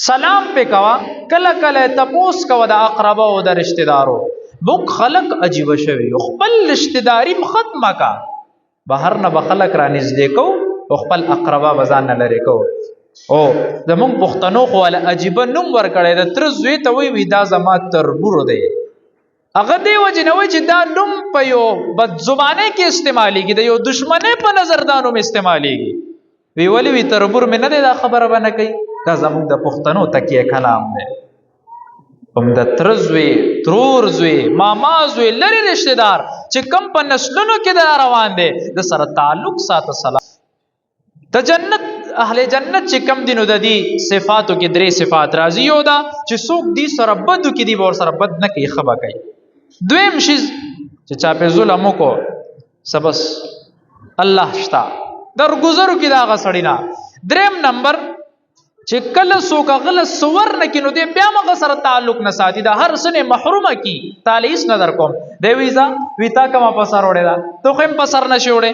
سلام پہ کوا، کله کله تپوس کوا د اقربا او د رشتہ دارو. موږ خلق عجیب شوی خپل رشتہ داری ختمه کا، بهر نه بخلق را نږدې کو او خپل اقربا بزان نه لري کو. او زمونږ پښتنو خو ول عجیب نوم ورکړی د تر زوی ته وی دا زما تربور دی. هغه دی وجه نه وای چې دا نوم په یو بد زبانه کې استعمالېږي، د یو دشمنه په نظر دا نوم استعمالېږي. وی ولی وی تربور مې نه دی، دا خبره به نه کوي. دا زمونږ د پښتنو تکیه کلام دی. هم د تر زوی، ترور زوی، ماما زوی، لري رشتہ دار چې کم په نسلونو کې دا روان دی، د سره تعلق ساته. سلام د جنت اهل جنت چې کم دینو د دې صفاتو کې درې صفات راځي. یو دا چې څوک دې سره بدو کې دی ور سره بد نه کوي، خبا کوي. دویم شی چې چا په ظلم وکړو سبس الله شتا درگذرو کې دا غسړی نه. دریم نمبر چې کله څوک غل سور نه کینو دې بیا مغه سره تعلق نه ساتي، دا هر سنه محرومه کی. تعالی اس نظر کوم دی ویزا ویتا کما پسر وړه دا تو خیم پسر نشي وړه